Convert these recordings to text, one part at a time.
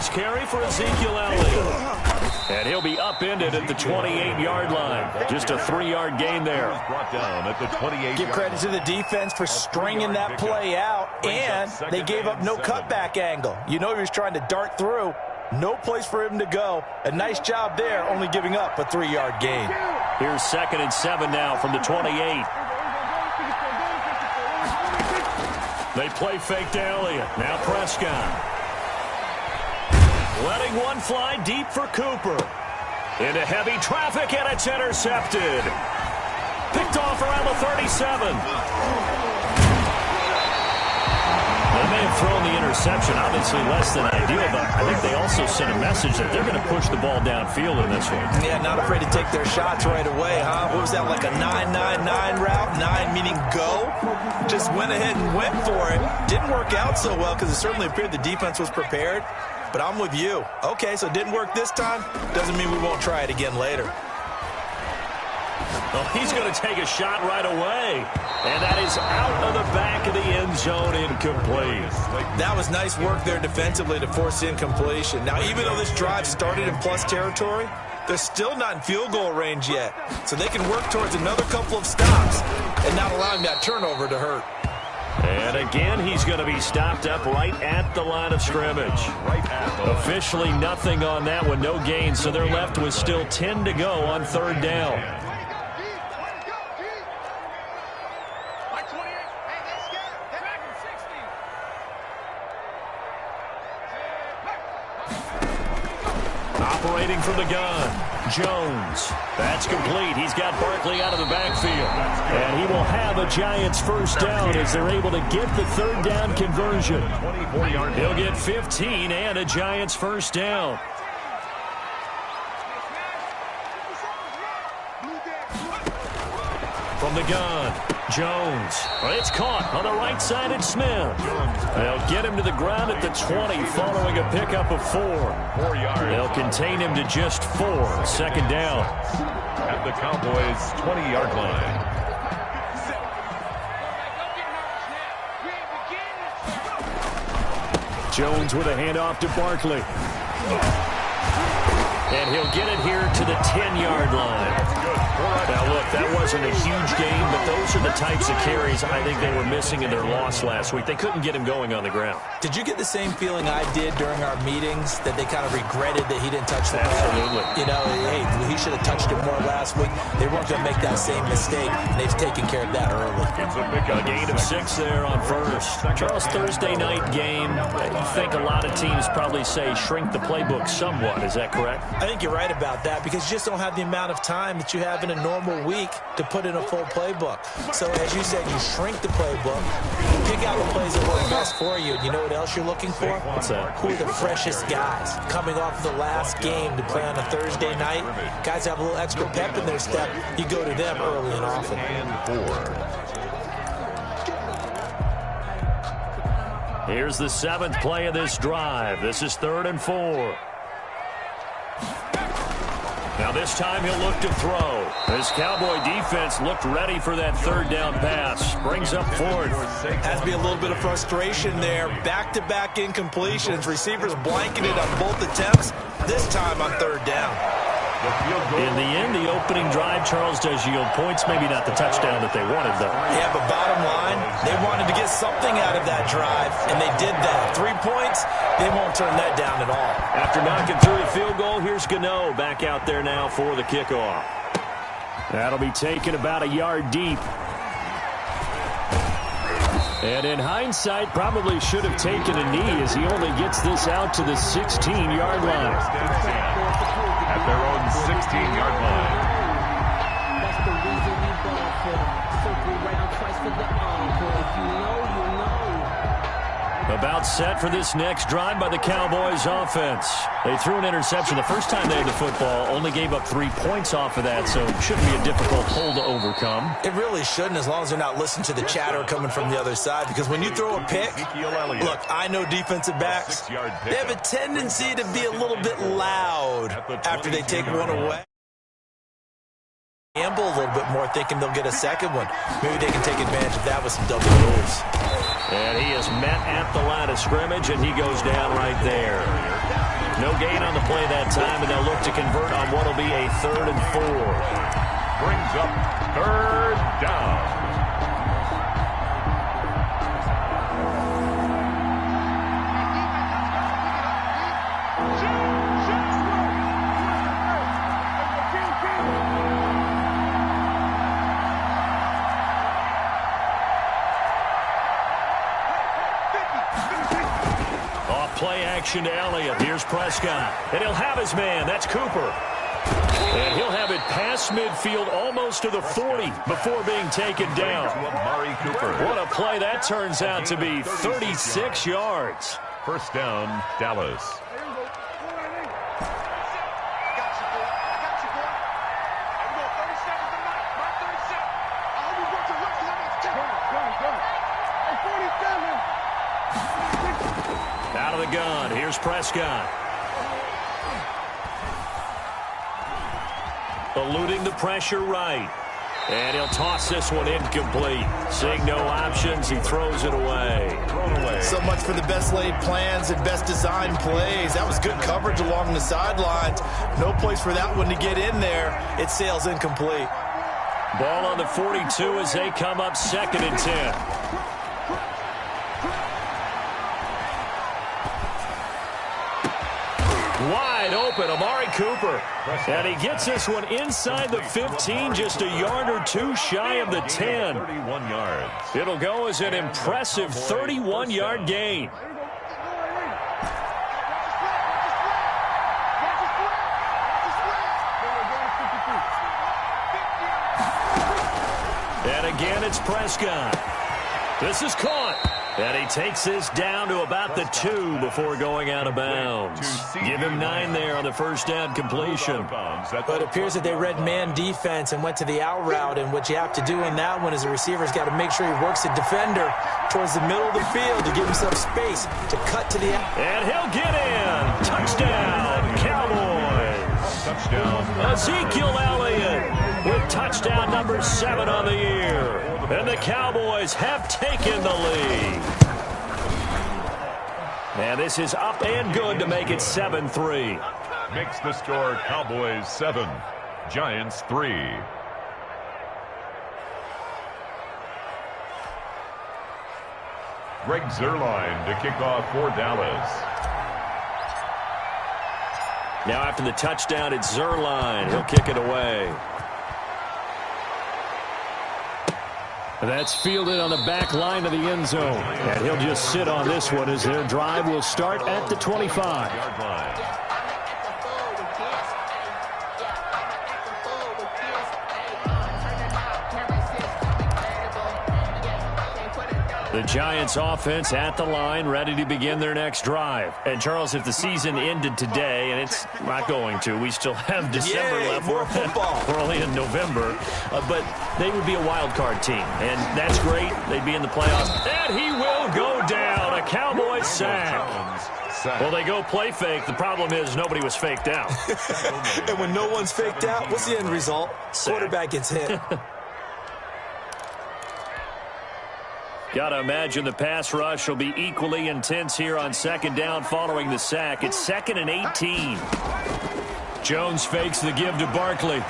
yards carry for Ezekiel Elliott. And he'll be upended at the 28-yard line. Just a 3-yard gain there. Brought down at the 28. Give credit to the defense for stringing that play out, and they gave up no cutback angle. You know he was trying to dart through. No place for him to go. A nice job there, only giving up a 3-yard gain. Here's 2nd and 7 now from the 28. They play fake to Elliott. Now Prescott. Letting one fly deep for Cooper. Into heavy traffic, and it's intercepted. Picked off around the 37. They may have thrown the interception, obviously less than ideal, but I think they also sent a message that they're going to push the ball downfield in this one. Yeah, not afraid to take their shots right away, huh? What was that, like a 9-9-9 route? 9 meaning go? Just went ahead and went for it. Didn't work out so well because it certainly appeared the defense was prepared. But I'm with you. Okay, so it didn't work this time. Doesn't mean we won't try it again later. Oh, he's going to take a shot right away. And that is out of the back of the end zone, incomplete. That was nice work there defensively to force incompletion. Now, even though this drive started in plus territory, they're still not in field goal range yet. So they can work towards another couple of stops and not allowing that turnover to hurt. And again, he's going to be stopped up right at the line of scrimmage. Officially nothing on that one, no gain, so they're left with still 10 to go on 3rd down. Operating from the gun, Jones. That's complete. He's got Barkley out of the backfield. And he will have a Giants first down as they're able to get the 3rd down conversion. He'll get 15 and a Giants first down. From the gun, Jones. It's caught on the right side at Smith. They'll get him to the ground at the 20 following a pickup of 4. 4 yards. They'll contain him to just 4. 2nd down. At the Cowboys' 20-yard line. Jones with a handoff to Barkley. And he'll get it here to the 10-yard line. Now, look, that wasn't a huge game, but those are the types of carries I think they were missing in their loss last week. They couldn't get him going on the ground. Did you get the same feeling I did during our meetings, that they kind of regretted that he didn't touch the ball? Absolutely. You know, hey, he should have touched it more last week. They weren't going to make that same mistake, and they've taken care of that early. A gain of 6 there on first. Charles, Thursday night game, I think a lot of teams probably say shrink the playbook somewhat. Is that correct? I think you're right about that because you just don't have the amount of time that you have in a normal week to put in a full playbook. So as you said, you shrink the playbook, pick out the plays that work best for you. And you know what else you're looking for? What's that? Who are the freshest guys coming off the last game to play on a Thursday night? Guys have a little extra pep in their step. You go to them early and often. Here's the 7th play of this drive. This is 3rd and 4. Now this time he'll look to throw. This Cowboy defense looked ready for that 3rd down pass. Brings up 4th. Has to be a little bit of frustration there. Back-to-back incompletions. Receivers blanketed on both attempts. This time on 3rd down. In the end, the opening drive, Charles, does yield points. Maybe not the touchdown that they wanted, though. Yeah, but bottom line, they wanted to get something out of that drive, and they did that. 3 points, they won't turn that down at all. After knocking through a field goal, here's Gano back out there now for the kickoff. That'll be taken about a yard deep. And in hindsight, probably should have taken a knee as he only gets this out to the 16-yard line. At their own 16-yard line. That's the reason we ball for them. Circle round twice for the encore. If you know, you know. About set for this next drive by the Cowboys offense. They threw an interception the first time they had the football, only gave up 3 points off of that, so it shouldn't be a difficult hole to overcome. It really shouldn't, as long as they're not listening to the chatter coming from the other side, because when you throw a pick, look, I know defensive backs, they have a tendency to be a little bit loud after they take one away. Gamble a little bit more, thinking they'll get a second one. Maybe they can take advantage of that with some double moves. And he is met at the line of scrimmage, and he goes down right there. No gain on the play that time, and they'll look to convert on what will be a 3rd and 4. Brings up 3rd down. Play action to Elliott. Here's Prescott. And he'll have his man. That's Cooper. And he'll have it past midfield almost to the 40 before being taken down. What a play that turns out to be. 36 yards. First down, Dallas. Out of the gun. Here's Prescott. Eluding the pressure right. And he'll toss this one incomplete. Seeing no options, he throws it away. So much for the best laid plans and best designed plays. That was good coverage along the sidelines. No place for that one to get in there. It sails incomplete. Ball on the 42 as they come up 2nd and 10. Wide open, Amari Cooper. And he gets this one inside the 15, just a yard or two shy of the 10. 31 yards. It'll go as an impressive 31-yard gain. And again, it's Prescott. This is caught. And he takes this down to about the 2 before going out of bounds. Give him 9 there on the first down completion. But it appears that they read man defense and went to the out route. And what you have to do in that one is the receiver's got to make sure he works the defender towards the middle of the field to give himself space to cut to the out. And he'll get in. Touchdown, Cowboys. Touchdown. Ezekiel Elliott with touchdown number 7 on the year. And the Cowboys have taken the lead. And this is up and good to make it 7-3. Makes the score Cowboys 7, Giants 3. Greg Zuerlein to kick off for Dallas. Now after the touchdown, it's Zuerlein. He'll kick it away. That's fielded on the back line of the end zone. And he'll just sit on this one as their drive will start at the 25. Yard line. The Giants offense at the line, ready to begin their next drive. And Charles, if the season ended today, and it's not going to, we still have December left. More football. We're only in November. But they would be a wild card team. And that's great. They'd be in the playoffs. And he will go down. A Cowboys sack. Well, they go play fake. The problem is nobody was faked out. And when no one's faked out, what's the end result? Quarterback gets hit. Got to imagine the pass rush will be equally intense here on 2nd down following the sack. It's 2nd and 18. Jones fakes the give to Barkley.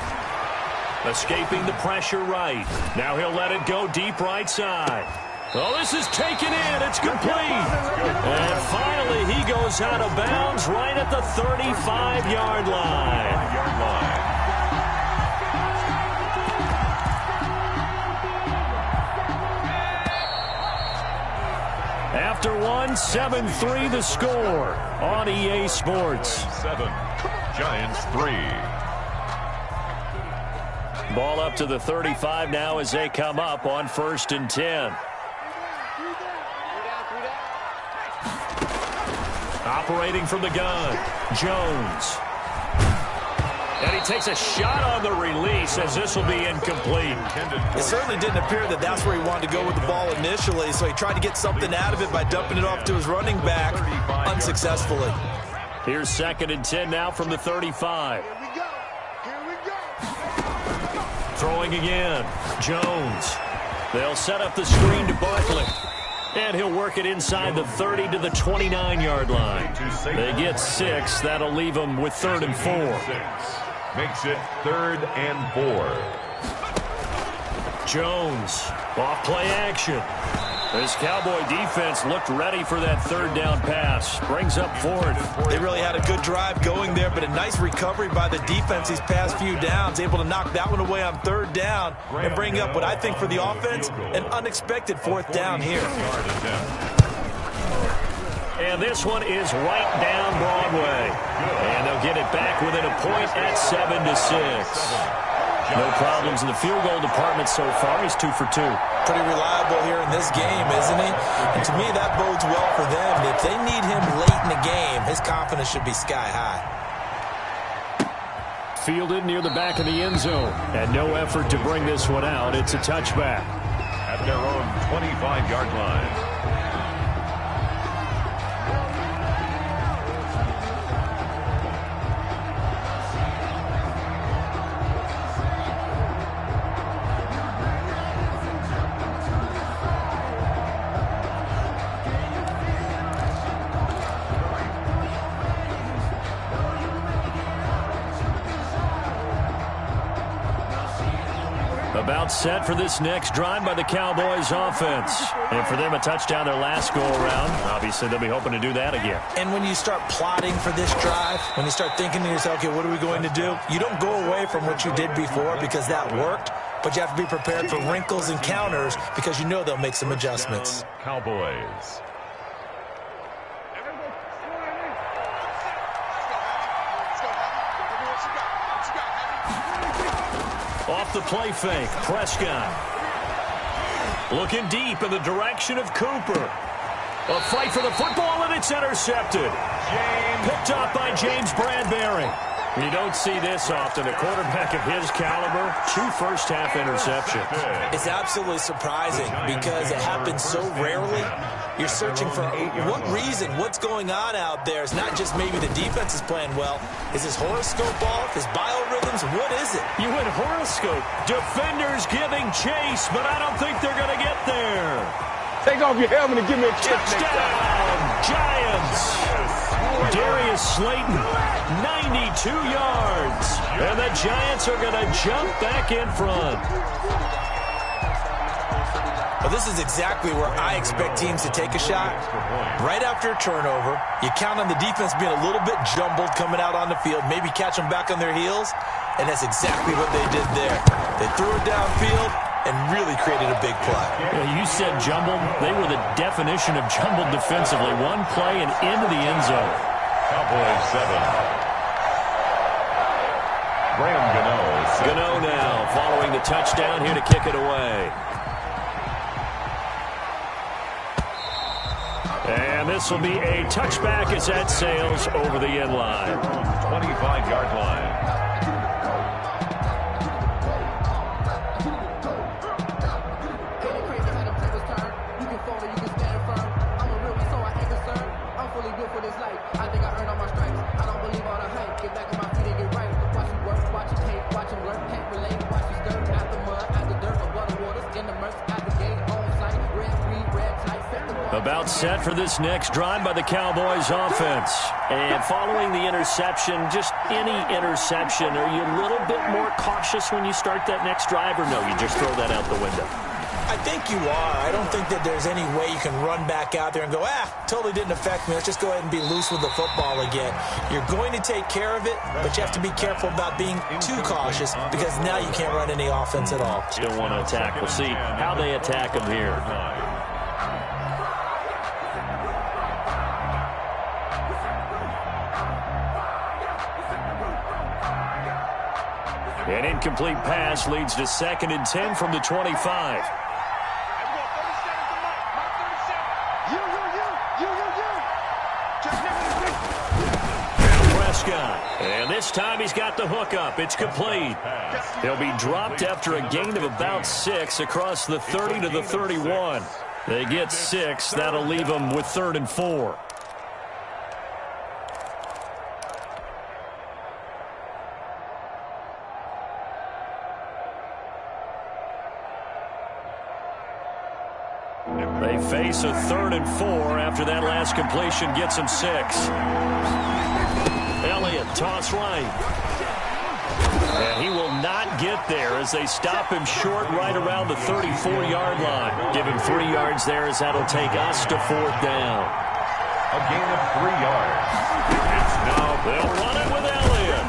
Escaping the pressure right. Now he'll let it go deep right side. Oh, this is taken in. It's complete. And finally he goes out of bounds right at the 35-yard line. After 7-3 the score on EA Sports. 7, Giants 3. Ball up to the 35 now as they come up on 1st and 10. Operating from the gun, Jones. And he takes a shot on the release as this will be incomplete. It certainly didn't appear that that's where he wanted to go with the ball initially, so he tried to get something out of it by dumping it off to his running back unsuccessfully. Here's 2nd and 10 now from the 35. Throwing again, Jones. They'll set up the screen to Barkley. And he'll work it inside the 30 to the 29-yard line. They get 6. That'll leave them with 3rd and 4. Makes it 3rd and 4. Jones, off play action. This Cowboy defense looked ready for that 3rd down pass. Brings up 4th. They really had a good drive going there, but a nice recovery by the defense these past few downs. Able to knock that one away on 3rd down and bring up what I think for the offense, an unexpected 4th down here. And this one is right down Broadway. And they'll get it back within a point at 7-6. No problems in the field goal department so far. He's 2 for 2. Pretty reliable here in this game, isn't he? And to me, that bodes well for them. If they need him late in the game, his confidence should be sky high. Fielded near the back of the end zone. And no effort to bring this one out. It's a touchback. At their own 25-yard line. About set for this next drive by the Cowboys offense. And for them, a touchdown their last go-around. Obviously, they'll be hoping to do that again. And when you start plotting for this drive, when you start thinking to yourself, okay, what are we going to do? You don't go away from what you did before because that worked, but you have to be prepared for wrinkles and counters because you know they'll make some adjustments. Cowboys. Off the play fake, Prescott. Looking deep in the direction of Cooper. A fight for the football, and it's intercepted. Picked up by James Bradbury. You don't see this often. A quarterback of his caliber, 2 first-half interceptions. It's absolutely surprising because it happens so rarely. You're searching for what reason, what's going on out there. It's not just maybe the defense is playing well. Is his horoscope off? His biorhythms? What is it? You went horoscope. Defenders giving chase, but I don't think they're going to get there. Take off your helmet and give me a kiss. Touchdown, Giants. Darius Slayton, 92 yards. And the Giants are going to jump back in front. Well, this is exactly where I expect teams to take a shot. Right after a turnover, you count on the defense being a little bit jumbled coming out on the field, maybe catch them back on their heels, and that's exactly what they did there. They threw it downfield and really created a big play. Yeah, you said jumbled. They were the definition of jumbled defensively. One play and into the end zone. Cowboys 7. Graham Gano. Gano now following the touchdown here to kick it away. And this will be a touchback as that sails over the end line. 25-yard line. About set for this next drive by the Cowboys offense. And following the interception, just any interception, are you a little bit more cautious when you start that next drive, or no, you just throw that out the window? I think you are. I don't think that there's any way you can run back out there and go, totally didn't affect me. Let's just go ahead and be loose with the football again. You're going to take care of it, but you have to be careful about being too cautious because now you can't run any offense at all. Still want to attack. We'll see how they attack them here. An incomplete pass leads to 2nd and 10 from the 25. Prescott. And this time he's got the hook up. It's complete. He'll be dropped after a gain of about 6 across the 30 to the 31. They get 6. That'll leave them with 3rd and 4. They face a 3rd and 4 after that last completion gets them 6. Elliott, toss right. And he will not get there as they stop him short right around the 34-yard line. Give him 3 yards there as that'll take us to 4th down. A gain of 3 yards. It's now they'll run it with Elliott.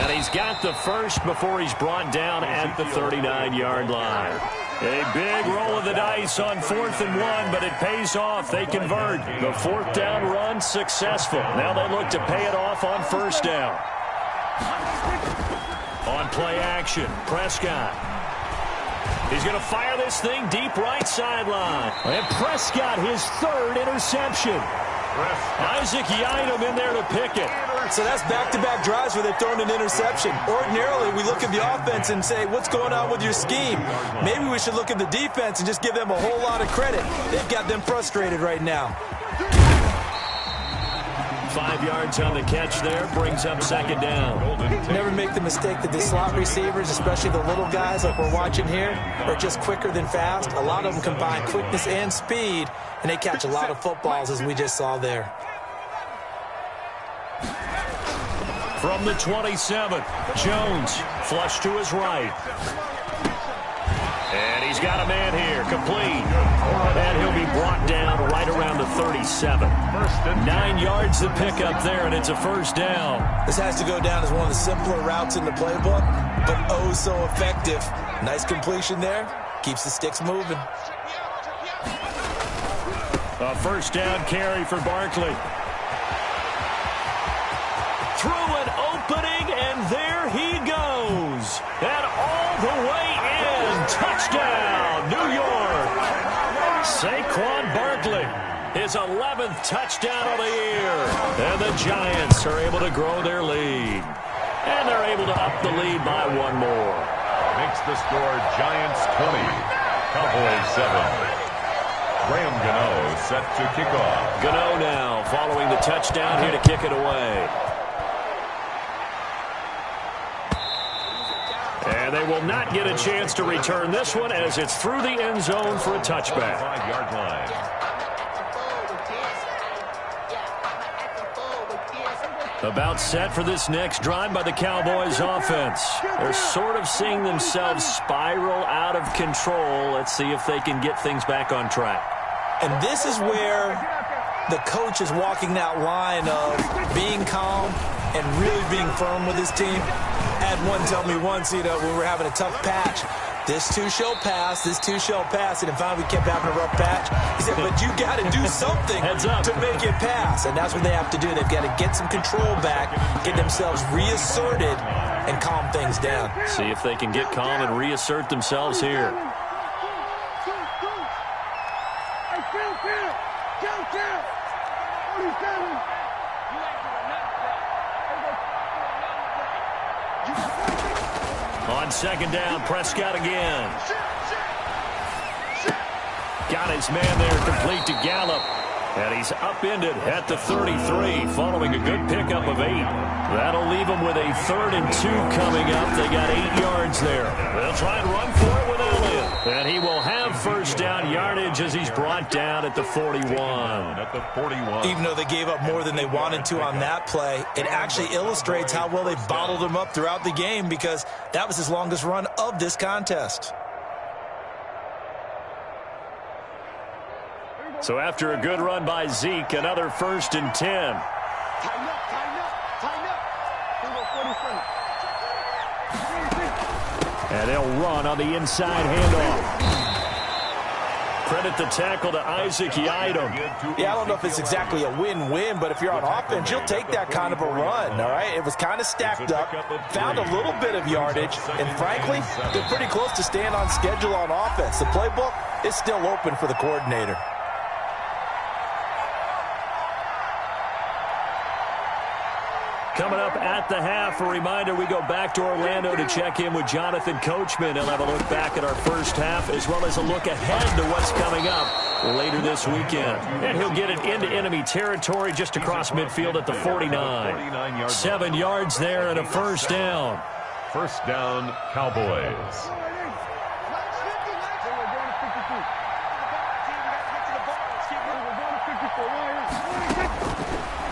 And he's got the first before he's brought down at the 39-yard line. A big roll of the dice on 4th and 1, but it pays off. They convert. The 4th down run successful. Now they look to pay it off on 1st down. On play action, Prescott. He's going to fire this thing deep right sideline. And Prescott, his 3rd interception. Isaac Yiadom in there to pick it. So that's back-to-back drives where they've thrown an interception. Ordinarily, we look at the offense and say, what's going on with your scheme? Maybe we should look at the defense and just give them a whole lot of credit. They've got them frustrated right now. 5 yards on the catch there, brings up 2nd down. Never make the mistake that the slot receivers, especially the little guys like we're watching here, are just quicker than fast. A lot of them combine quickness and speed, and they catch a lot of footballs, as we just saw there. From the 27, Jones, flush to his right. And he's got a man here, complete. And he'll be brought down right around the 37. 9 yards to pick up there, and it's a 1st down. This has to go down as one of the simpler routes in the playbook, but oh so effective. Nice completion there. Keeps the sticks moving. A 1st down carry for Barkley. Through an opening, and there he goes. And all the way in. Touchdown, New York. Saquon Barkley, his 11th touchdown of the year. And the Giants are able to grow their lead. And they're able to up the lead by 1 more. makes the score Giants 20, Cowboys 7. Graham Gano set to kick off. Gano now following the touchdown here to kick it away. And they will not get a chance to return this one as it's through the end zone for a touchback. 5-yard line. About set for this next drive by the Cowboys offense. They're sort of seeing themselves spiral out of control. Let's see if they can get things back on track. And this is where the coach is walking that line of being calm and really being firm with his team. I had one tell me once, when we were having a tough patch, this too shall pass, this too shall pass, and finally we kept having a rough patch. He said, but you got to do something to make it pass, and that's what they have to do. They've got to get some control back, get themselves reasserted, and calm things down. See if they can get calm and reassert themselves here. On second down, Prescott again. Got his man there, complete to Gallup. And he's upended at the 33 following a good pickup of 8. That'll leave them with a 3rd and 2 coming up. They got 8 yards there. They'll try and run for it with Elliott. And he will have first down yardage as he's brought down at the 41. At the 41. Even though they gave up more than they wanted to on that play, it actually illustrates how well they bottled him up throughout the game because that was his longest run of this contest. So after a good run by Zeke, another 1st and 10. Tighten up. And they'll run on the inside handoff. Credit the tackle to Isaac Yiadom. Yeah, I don't know if it's exactly a win-win, but if you're on offense, you'll take that kind of a run, all right? It was kind of stacked up, found a little bit of yardage, and frankly, they're pretty close to staying on schedule on offense. The playbook is still open for the coordinator. Coming up at the half, a reminder, we go back to Orlando to check in with Jonathan Coachman. He'll have a look back at our first half as well as a look ahead to what's coming up later this weekend. And he'll get it into enemy territory just across midfield at the 49. 7 yards there and a first down. First down, Cowboys.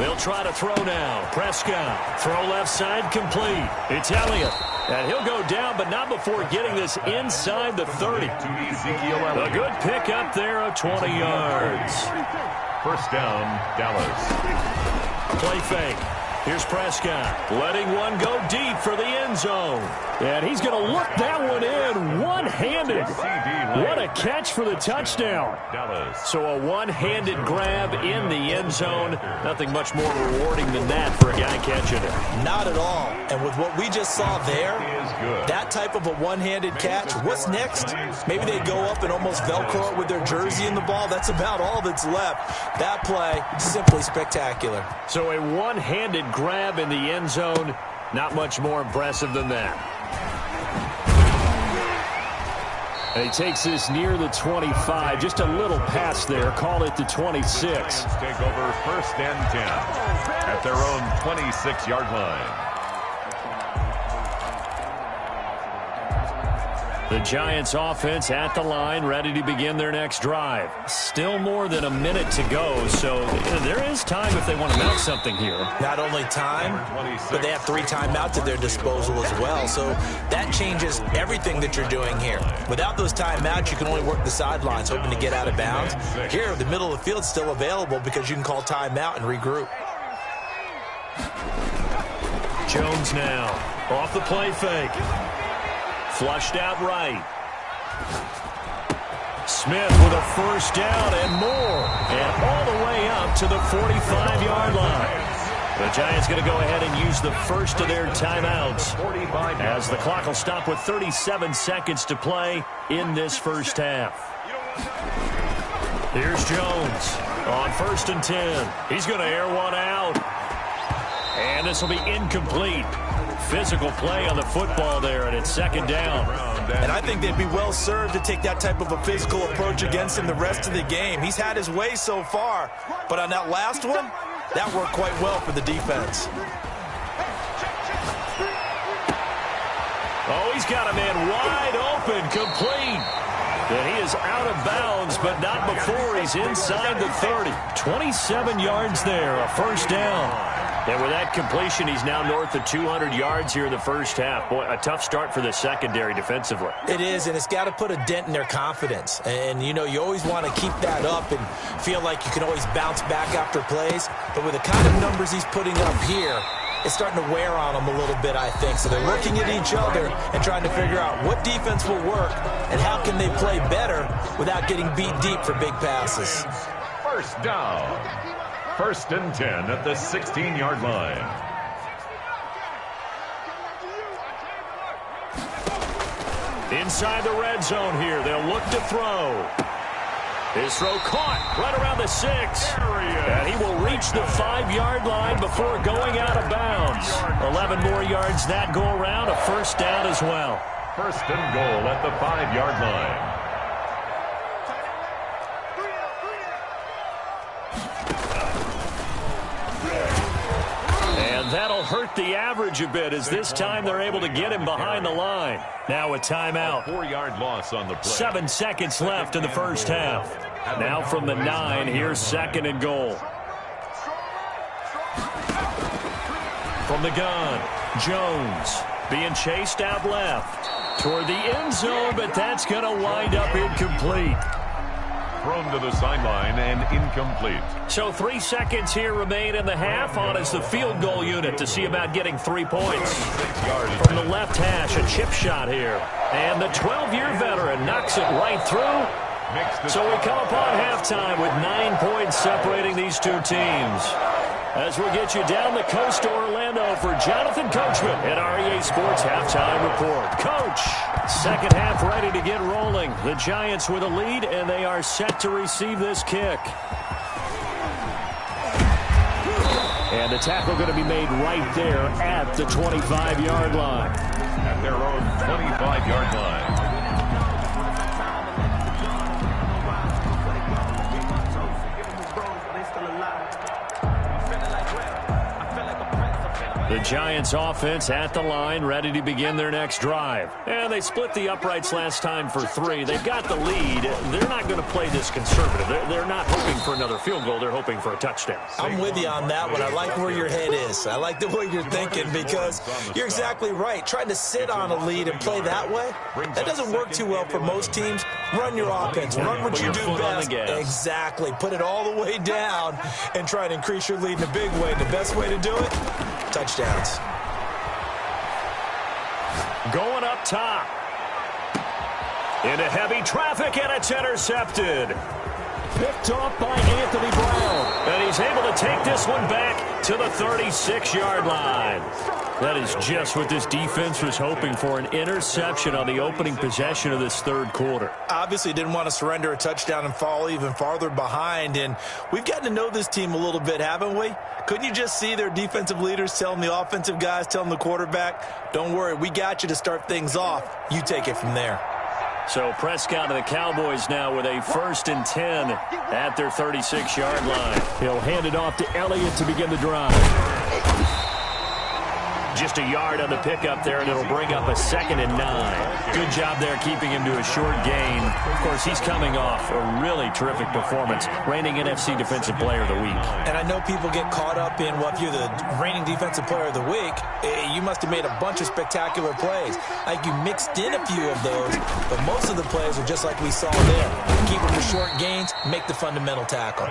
They'll try to throw now. Prescott. Throw left side complete. It's Elliott. And he'll go down, but not before getting this inside the 30. A good pick up there of 20 yards. First down, Dallas. Play fake. Here's Prescott, letting one go deep for the end zone. And he's going to look that one in one-handed. What a catch for the touchdown. So a one-handed grab in the end zone. Nothing much more rewarding than that for a guy catching it. Not at all. And with what we just saw there, that type of a one-handed catch, what's next? Maybe they go up and almost Velcro it with their jersey in the ball. That's about all that's left. That play, simply spectacular. So a one-handed grab in the end zone, not much more impressive than that. And he takes this near the 25, just a little pass there, call it the 26. Take over first and 10 at their own 26-yard line. The Giants offense at the line, ready to begin their next drive. Still more than a minute to go, so there is time if they want to mount something here. Not only time, but they have 3 timeouts at their disposal as well, so that changes everything that you're doing here. Without those timeouts, you can only work the sidelines, hoping to get out of bounds. Here, the middle of the field's still available because you can call timeout and regroup. Jones now, off the play fake. Flushed out right. Smith with a first down and more. And all the way up to the 45-yard line. The Giants going to go ahead and use the first of their timeouts as the clock will stop with 37 seconds to play in this first half. Here's Jones on first and 10. He's going to air one out. And this will be incomplete. Physical play on the football there, and it's second down. And I think they'd be well served to take that type of a physical approach against him the rest of the game. He's had his way so far, but on that last one, that worked quite well for the defense. Oh, he's got a man wide open, complete. And he is out of bounds, but not before he's inside the 30. 27 yards there, a first down. And with that completion, he's now north of 200 yards here in the first half. Boy, a tough start for the secondary defensively. It is, and it's got to put a dent in their confidence. And, you know, you always want to keep that up and feel like you can always bounce back after plays. But with the kind of numbers he's putting up here, it's starting to wear on them a little bit, I think. So they're looking at each other and trying to figure out what defense will work and how can they play better without getting beat deep for big passes. First down. First and 10 at the 16-yard line. Inside the red zone here, they'll look to throw. His throw caught right around the 6. And he will reach the 5-yard line before going out of bounds. 11 more yards that go around, a first down as well. First and goal at the 5-yard line. That'll hurt the average a bit as this time they're able to get him behind the line. Now a timeout. 4-yard loss on the play. 7 seconds left in the first half. Now from the 9, here's second and goal. From the gun, Jones being chased out left toward the end zone, but that's going to wind up incomplete. Thrown to the sideline and incomplete. So 3 seconds here remain in the half. On is the field goal unit to see about getting 3 points. From the left hash, a chip shot here. And the 12-year veteran knocks it right through. So we come upon halftime with 9 points separating these two teams. As we get you down the coast to Orlando for Jonathan Coachman at REA Sports Halftime Report. Coach, second half ready to get rolling. The Giants with a lead, and they are set to receive this kick. And the tackle going to be made right there at the 25-yard line. At their own 25-yard line. The Giants offense at the line, ready to begin their next drive. And they split the uprights last time for 3. They've got the lead. They're not going to play this conservative. They're not hoping for another field goal. They're hoping for a touchdown. I'm with you on that one. I like where your head is. I like the way you're thinking because you're exactly right. Trying to sit on a lead and play that way, that doesn't work too well for most teams. Run your offense. Run what you do best. Exactly. Put it all the way down and try to increase your lead in a big way. The best way to do it, touchdowns. Going up top. Into heavy traffic, and it's intercepted. Picked off by Anthony Brown. And he's able to take this one back to the 36-yard line. That is just what this defense was hoping for, an interception on the opening possession of this third quarter. Obviously didn't want to surrender a touchdown and fall even farther behind, and we've gotten to know this team a little bit, haven't we? Couldn't you just see their defensive leaders telling the offensive guys, telling the quarterback, don't worry, we got you to start things off. You take it from there. So Prescott and the Cowboys now with a 1st and 10 at their 36-yard line. He'll hand it off to Elliott to begin the drive. Just a yard on the pickup there, and it'll bring up a 2nd and 9. Good job there keeping him to a short gain. Of course, he's coming off a really terrific performance, reigning NFC Defensive Player of the Week. And I know people get caught up in, well, if you're the reigning Defensive Player of the Week, you must have made a bunch of spectacular plays. Like you mixed in a few of those, but most of the plays are just like we saw there. Keep them to short gains, make the fundamental tackle.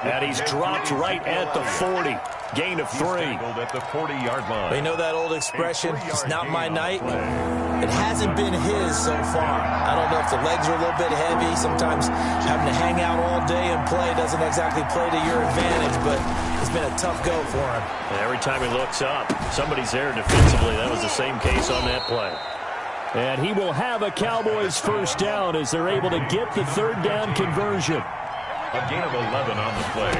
And he's dropped right at the 40. Gain of 3. At the 40-yard line. You know that old expression, it's not my night? It hasn't been his so far. I don't know if the legs are a little bit heavy. Sometimes having to hang out all day and play doesn't exactly play to your advantage, but it's been a tough go for him. And every time he looks up, somebody's there defensively. That was the same case on that play. And he will have a Cowboys 1st down as they're able to get the 3rd down conversion. A gain of 11 on the play.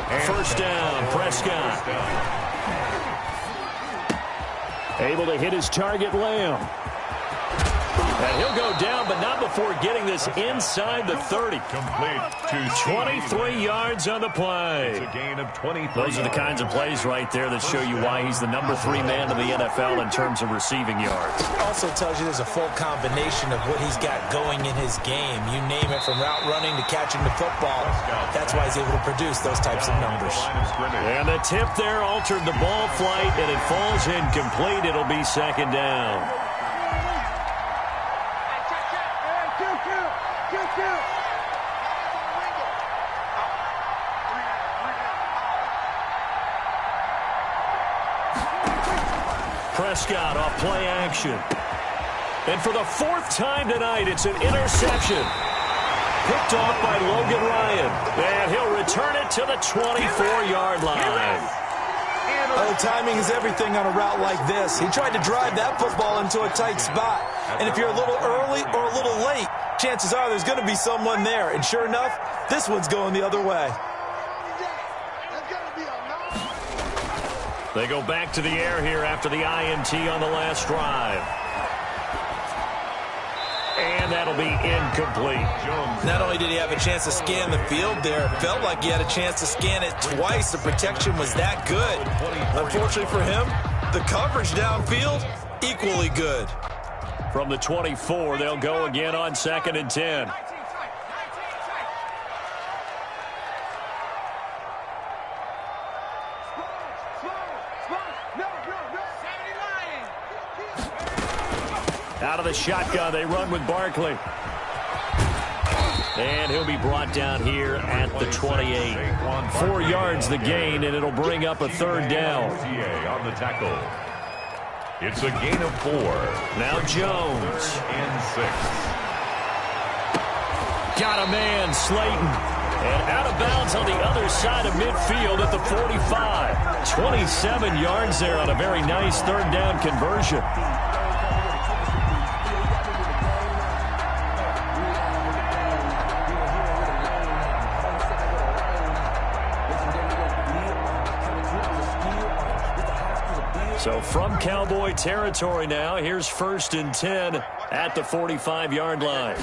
1st down, Prescott. Able to hit his target, Lamb. And he'll go down, but not before getting this inside the 30. Complete to 23 yards on the play. It's a gain of 23. Those are the kinds of plays right there that show you why he's the number 3 man in the NFL in terms of receiving yards. Also tells you there's a full combination of what he's got going in his game. You name it, from route running to catching the football. That's why he's able to produce those types of numbers. And the tip there altered the ball flight, and it falls incomplete. It'll be 2nd down. Prescott off play action. And for the 4th time tonight, it's an interception. Picked off by Logan Ryan. And he'll return it to the 24-yard line. Oh, timing is everything on a route like this. He tried to drive that football into a tight spot. And if you're a little early or a little late, chances are there's going to be someone there. And sure enough, this one's going the other way. They go back to the air here after the INT on the last drive. And that'll be incomplete. Not only did he have a chance to scan the field there, it felt like he had a chance to scan it twice. The protection was that good. Unfortunately for him, the coverage downfield, equally good. From the 24, they'll go again on 2nd and 10. Out of the shotgun, they run with Barkley. And he'll be brought down here at the 28. 4 yards the gain, and it'll bring up a 3rd down. On the tackle. It's a gain of 4. Now Jones. And 6. Got a man, Slayton. And out of bounds on the other side of midfield at the 45. 27 yards there on a very nice 3rd down conversion. So from Cowboy territory now, here's 1st and 10 at the 45-yard line.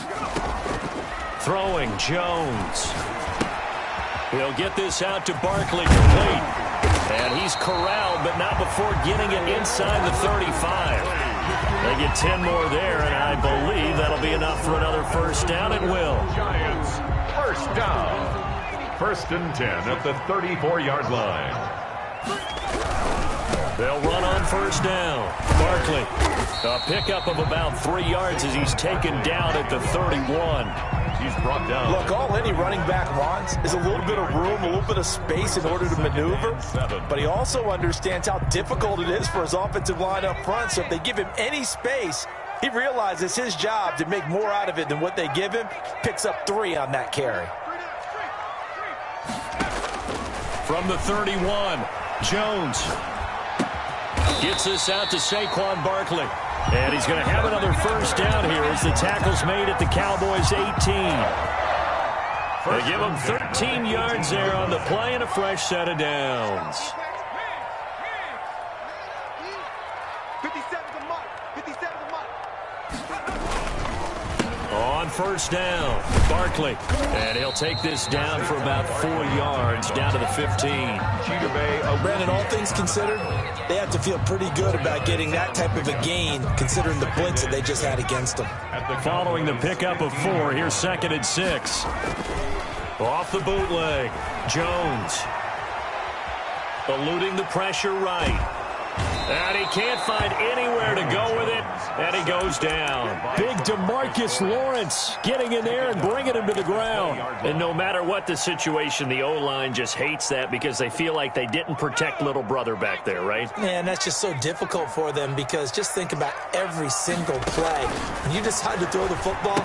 Throwing, Jones. He'll get this out to Barkley complete. And he's corralled, but not before getting it inside the 35. They get 10 more there, and I believe that'll be enough for another first down. It will. Giants, first down. First and 10 at the 34-yard line. They'll run on first down. Barkley, a pickup of about 3 yards as he's taken down at the 31. He's brought down. Look, all any running back wants is a little bit of room, a little bit of space in order to maneuver. But he also understands how difficult it is for his offensive line up front. So if they give him any space, he realizes his job to make more out of it than what they give him. Picks up 3 on that carry. From the 31, Jones gets this out to Saquon Barkley. And he's going to have another first down here as the tackle's made at the Cowboys' 18. They give him 13 yards there on the play and a fresh set of downs. 57's a mark. 57's a mark. On first down, Barkley. And he'll take this down for about 4 yards, down to the 15. Brandon, all things considered, they have to feel pretty good about getting that type of a gain, considering the blitz that they just had against them. Following the pickup of 4, here's 2nd and 6. Off the bootleg, Jones. Eluding the pressure right. And he can't find anywhere to go with it, and he goes down. Big DeMarcus Lawrence getting in there and bringing him to the ground. And no matter what the situation, the O-line just hates that because they feel like they didn't protect little brother back there, right? Man, that's just so difficult for them because just think about every single play. When you decide to throw the football,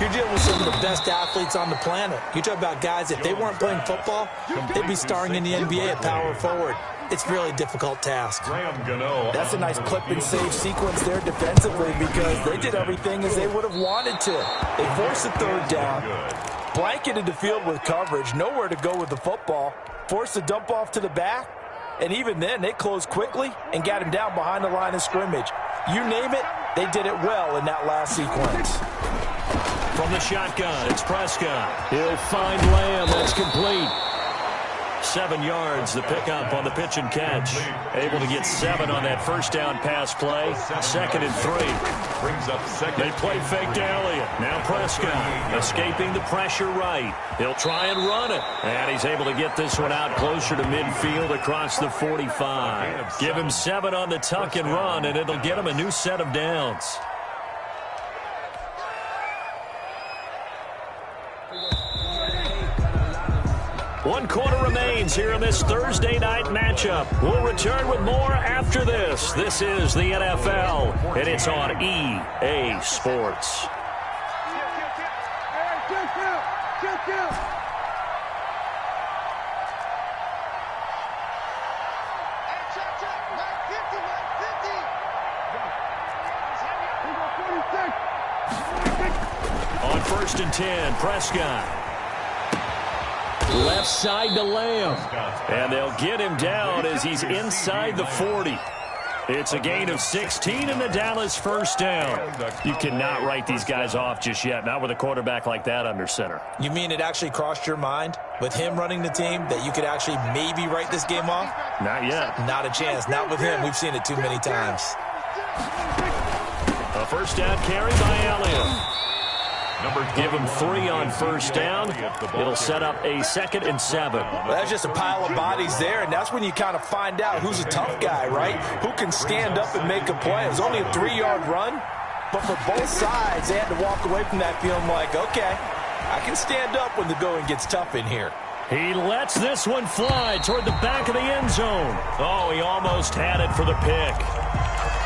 you're dealing with some of the best athletes on the planet. You talk about guys, if they weren't playing football, they'd be starring in the NBA at power forward. It's a really difficult task. That's a nice clip and save sequence there defensively because they did everything as they would have wanted to. They forced the 3rd down, blanketed the field with coverage, nowhere to go with the football, forced the dump off to the back, and even then they closed quickly and got him down behind the line of scrimmage. You name it, they did it well in that last sequence. From the shotgun, it's Prescott. He'll find Lamb. That's complete. 7 yards, the pickup on the pitch and catch. Able to get 7 on that first down pass play. 2nd and 3. Brings up 2nd. They play fake to Elliott. Now Prescott escaping the pressure right. He'll try and run it. And he's able to get this one out closer to midfield across the 45. Give him 7 on the tuck and run, and it'll get him a new set of downs. One quarter remains here in this Thursday night matchup. We'll return with more after this. This is the NFL, and it's on EA Sports. On 1st and 10, Prescott. Left side to Lamb. And they'll get him down as he's inside the 40. It's a gain of 16 in the Dallas first down. You cannot write these guys off just yet, not with a quarterback like that under center. You mean it actually crossed your mind with him running the team that you could actually maybe write this game off? Not yet. Not a chance. Not with him. We've seen it too many times. A first down carry by Elliott. Give him 3 on first down. It'll set up a 2nd and 7. Well, that's just a pile of bodies there, and that's when you kind of find out who's a tough guy, right? Who can stand up and make a play. It was only a 3-yard run, but for both sides, they had to walk away from that feeling like, okay, I can stand up when the going gets tough in here. He lets this one fly toward the back of the end zone. Oh, he almost had it for the pick.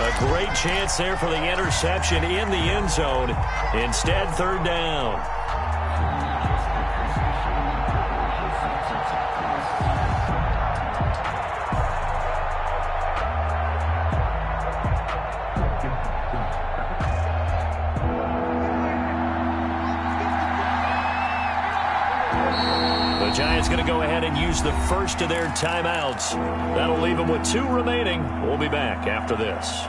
A great chance there for the interception in the end zone. Instead, 3rd down. The Giants going to go ahead and use the first of their timeouts. That'll leave them with 2 remaining. We'll be back after this.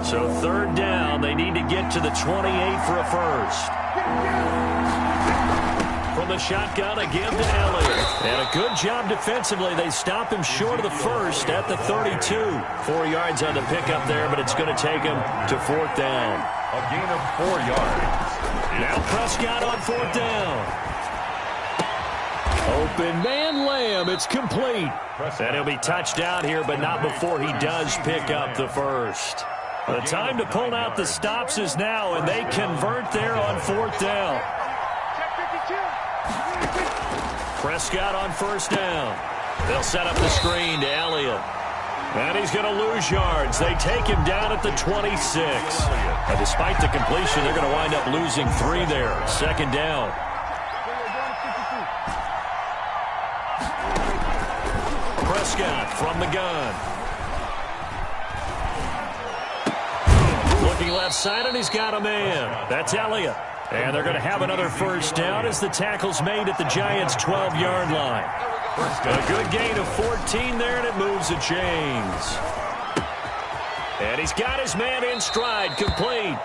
So 3rd down, they need to get to the 28 for a first. From the shotgun again to Elliott. And a good job defensively. They stop him short of the first at the 32. 4 yards on the pickup there, but it's going to take him to 4th down. A gain of 4 yards. Now Prescott on 4th down. Open man Lamb. It's complete. And he'll be touched down here, but not before he does pick up the first. The time to pull out the stops is now, and they convert there on 4th down. Prescott on 1st down. They'll set up the screen to Elliott. And he's going to lose yards. They take him down at the 26. And despite the completion, they're going to wind up losing 3 there. 2nd down. Prescott from the gun. Looking left side, and he's got a man. That's Elliott. And they're going to have another 1st down as the tackle's made at the Giants' 12-yard line. A good gain of 14 there, and it moves the chains. And he's got his man in stride, complete.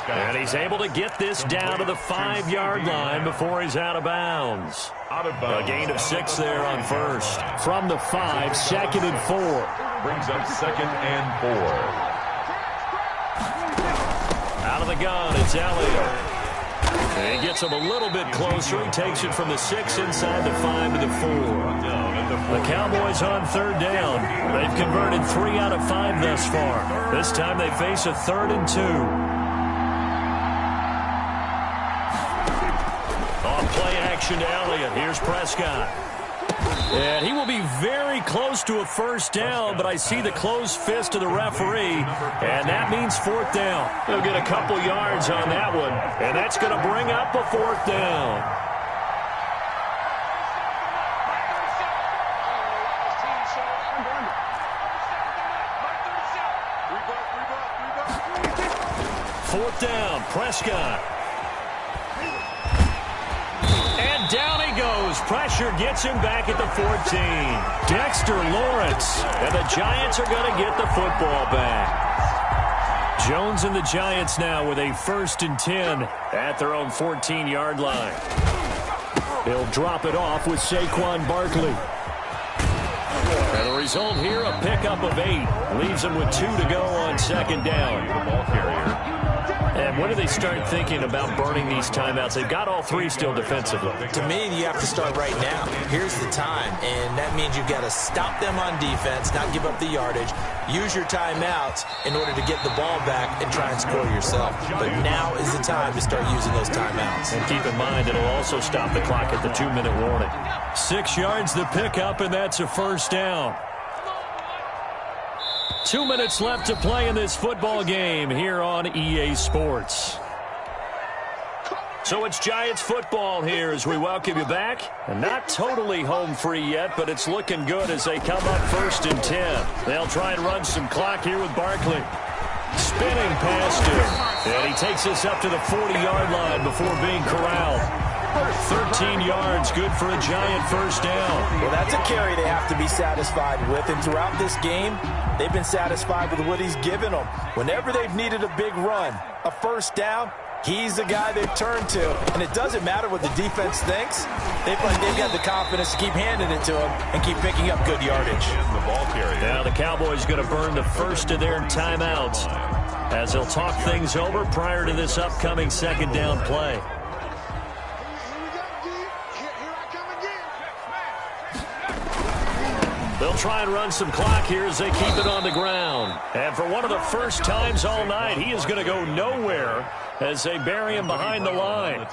And he's able to get this down to the 5-yard line before he's out of bounds. A gain of 6 there on 1st. From the 5, 2nd and 4. Brings up 2nd and 4. Out of the gun, it's Elliott. And he gets him a little bit closer. He takes it from the 6 inside the 5 to the 4. The Cowboys on 3rd down. They've converted 3 out of 5 thus far. This time they face a 3rd and 2. On play action to Elliott. Here's Prescott. And he will be very close to a 1st down, but I see the closed fist of the referee, and that means 4th down. They'll get a couple yards on that one, and that's going to bring up a 4th down. Fourth down, Prescott. And down he goes. Pressure gets him back at the 14. Dexter Lawrence. And the Giants are going to get the football back. Jones and the Giants now with a 1st and 10 at their own 14-yard line. They'll drop it off with Saquon Barkley. And the result here, a pickup of 8. Leaves them with 2 to go on 2nd down. The ball carrier. And when do they start thinking about burning these timeouts? They've got all 3 still defensively. To me, you have to start right now. Here's the time, and that means you've got to stop them on defense, not give up the yardage, use your timeouts in order to get the ball back and try and score yourself. But now is the time to start using those timeouts. And keep in mind, it'll also stop the clock at the 2-minute warning. 6 yards the pickup, and that's a 1st down. 2 minutes left to play in this football game here on EA Sports. So it's Giants football here as we welcome you back. And not totally home free yet, but it's looking good as they come up 1st and 10. They'll try and run some clock here with Barkley. Spinning past him. And he takes us up to the 40-yard line before being corralled. 13 yards, good for a Giant 1st down. Well, that's a carry they have to be satisfied with. And throughout this game, they've been satisfied with what he's given them. Whenever they've needed a big run, a 1st down, he's the guy they've turned to. And it doesn't matter what the defense thinks. They've got the confidence to keep handing it to him and keep picking up good yardage. The ball carrier. Now the Cowboys going to burn the first of their timeouts as they'll talk things over prior to this upcoming 2nd down play. They'll try and run some clock here as they keep it on the ground. And for one of the first times all night, he is going to go nowhere as they bury him behind the line.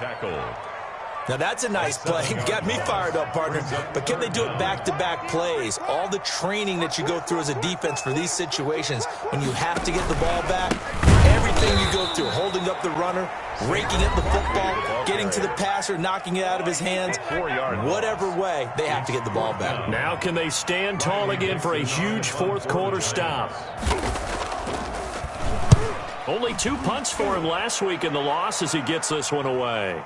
Now that's a nice play. Got me fired up, partner. But can they do it back-to-back plays? All the training that you go through as a defense for these situations, when you have to get the ball back, everything you go through, holding up the runner, raking up the football, getting to the passer, knocking it out of his hands, whatever way, they have to get the ball back. Now can they stand tall again for a huge 4th quarter stop? Only 2 punts for him last week in the loss as he gets this one away.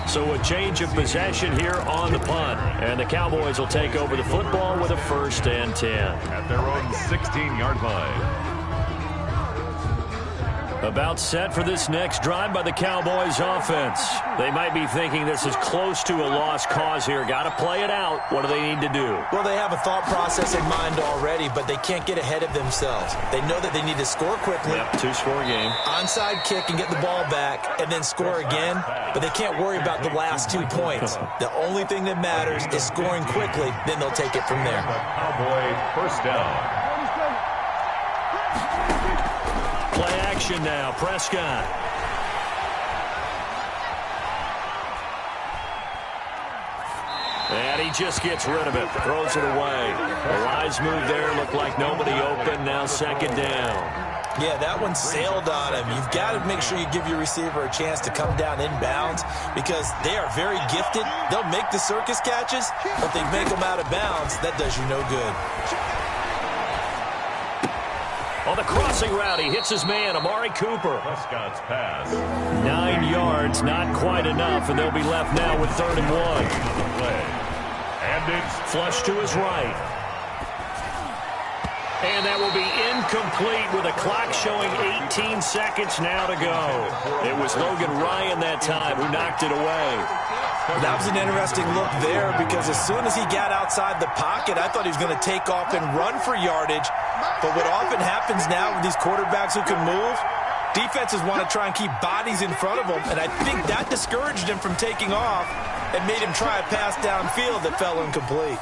So a change of possession here on the punt. And the Cowboys will take over the football with a 1st and 10. At their own 16-yard line. About set for this next drive by the Cowboys offense. They might be thinking this is close to a lost cause here. Got to play it out. What do they need to do? Well, they have a thought process in mind already, but they can't get ahead of themselves. They know that they need to score quickly. Yep, two-score game. Onside kick and get the ball back and then score again, but they can't worry about the last 2 points. The only thing that matters is scoring quickly, then they'll take it from there. Cowboy first down. Play action now. Prescott. And he just gets rid of it. Throws it away. The wise move there. Looked like nobody open. Now second down. Yeah, that one sailed on him. You've got to make sure you give your receiver a chance to come down inbounds because they are very gifted. They'll make the circus catches, but they make them out of bounds. That does you no good. On the crossing route, he hits his man, Amari Cooper. Prescott's pass. 9 yards, not quite enough, and they'll be left now with 3rd and 1. And it's Flush to his right. And that will be incomplete with a clock showing 18 seconds now to go. It was Logan Ryan that time who knocked it away. That was an interesting look there because as soon as he got outside the pocket, I thought he was going to take off and run for yardage. But what often happens now with these quarterbacks who can move, defenses want to try and keep bodies in front of them, and I think that discouraged him from taking off and made him try a pass downfield that fell incomplete.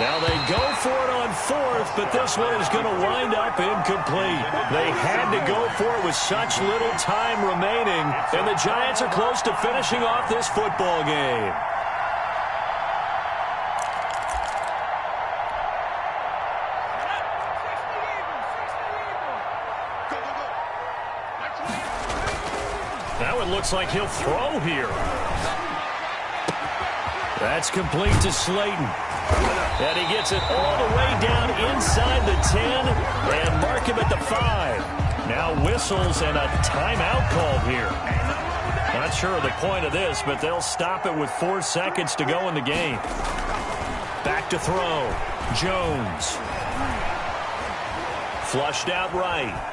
Now they go for it on 4th, but this one is going to wind up incomplete. They had to go for it with such little time remaining, and the Giants are close to finishing off this football game. Now it looks like he'll throw here. That's complete to Slayton. And he gets it all the way down inside the 10 and mark him at the 5. Now whistles and a timeout called here. Not sure of the point of this, but they'll stop it with 4 seconds to go in the game. Back to throw. Jones. Flushed out right.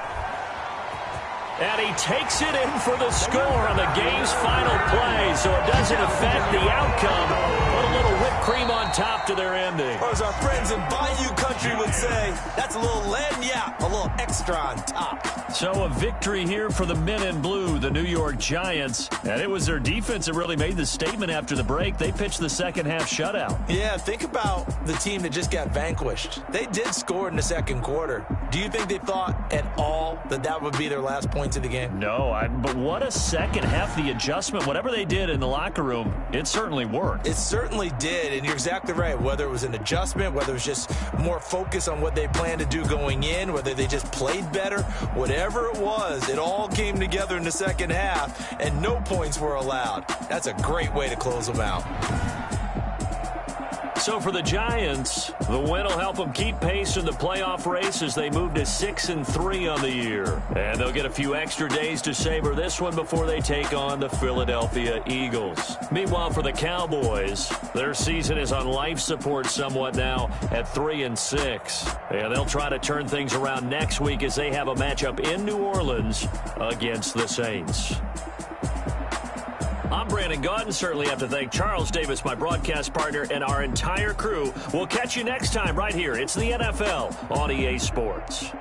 And he takes it in for the score on the game's final play, so it doesn't affect the outcome. Put a little whipped cream on top to their ending. Or as our friends in Bayou Country would say, that's a little lagniappe, a little extra on top. So a victory here for the men in blue, the New York Giants. And it was their defense that really made the statement after the break. They pitched the second half shutout. Yeah, think about the team that just got vanquished. They did score in the second quarter. Do you think they thought at all that that would be their last points of the game? No, but what a second half. The adjustment, whatever they did in the locker room, it certainly worked. It certainly did, and you're exactly right. Whether it was an adjustment, whether it was just more focus on what they planned to do going in, whether they just played better, whatever it was, it all came together in the second half, and no points were allowed. That's a great way to close them out. So for the Giants, the win will help them keep pace in the playoff race as they move to 6-3 on the year. And they'll get a few extra days to savor this one before they take on the Philadelphia Eagles. Meanwhile, for the Cowboys, their season is on life support somewhat now at 3-6. And they'll try to turn things around next week as they have a matchup in New Orleans against the Saints. I'm Brandon Gaudin. Certainly have to thank Charles Davis, my broadcast partner, and our entire crew. We'll catch you next time right here. It's the NFL on EA Sports.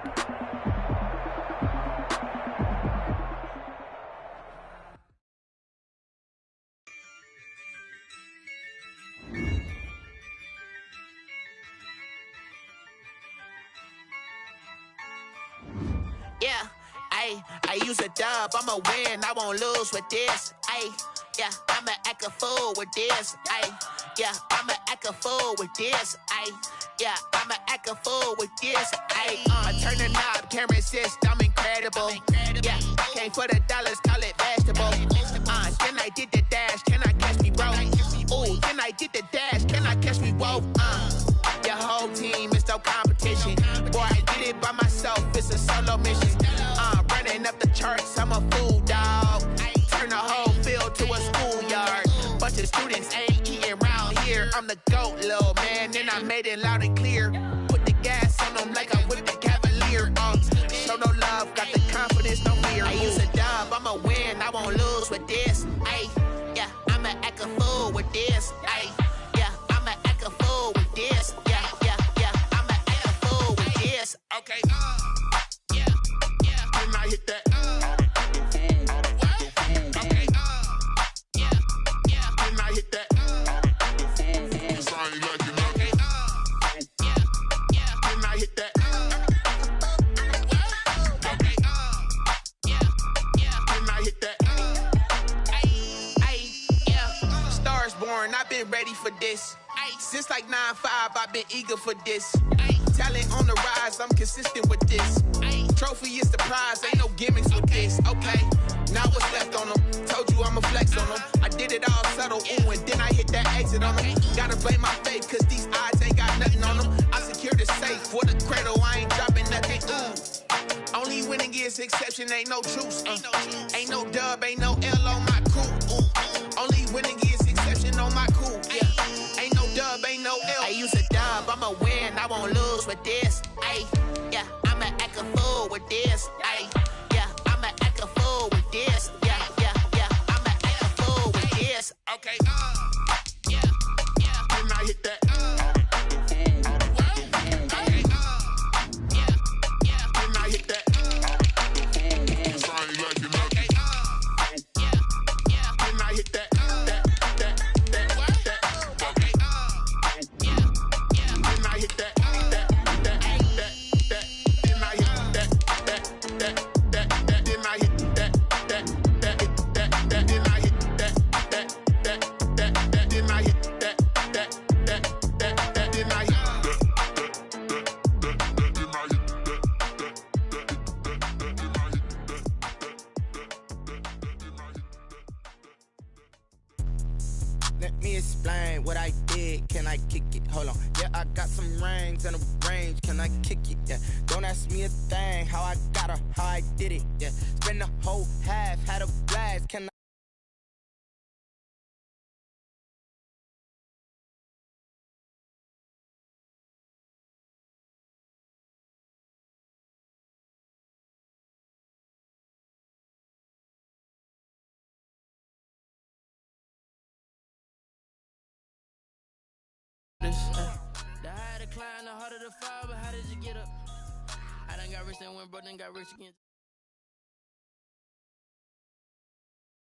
Yeah, I use a dub. I'ma win. I won't lose with this. Yeah, I'ma act a fool with this. Yeah, I'ma act a fool with this. Yeah, I'ma act a fool with this. I turn the knob, camera assist, I'm incredible. Yeah, came for the dollars, call it vegetable. Then I did the dash, can I catch me, bro? Ooh, then I did the dash, can I catch me, whoa? Your whole team is no competition. Boy, I did it by myself, it's a solo mission. Running up the charts, I'm a fool, dog. Turn the whole field to a schoolyard. Bunch of students ain't eating round here. I'm the GOAT, little man, and I made it loud and clear. Put the gas on them like I'm with the Cavalier. Show no love, got the confidence. ready for this. Ay, since like 9-5, I've been eager for this. Ay, talent on the rise, I'm consistent with this. Ay, trophy is the prize, ain't no gimmicks with this. Okay, now what's left on them? Told you I'ma flex on them. I did it all subtle, ooh, and then I hit that exit on them. Gotta blame my faith, cause these odds ain't got nothing on them. I secured the safe for the cradle, I ain't dropping nothing, ooh. Only winning is exception, ain't no truce. Ain't no dub, ain't no L on my crew. Only winning is exception on my crew. Yeah, ain't no dub, ain't no L. I use a dub, I'ma win, I won't lose with this. Ay, yeah, I'ma act a fool with this. Ay, yeah, I'ma act a fool with this. Yeah, yeah, yeah, I'ma act a fool with this. Okay, yeah, yeah. Then I hit that. Let me explain what I did. Can I kick it? Hold on. Yeah, I got some rings and a range. Can I kick it? Yeah. Don't ask me a thing. How I got her, how I did it. Yeah. Spend the whole half, had a blast. Can I? The higher the climb, the harder the fall, but how did you get up? I done got rich and went broke, then got rich again.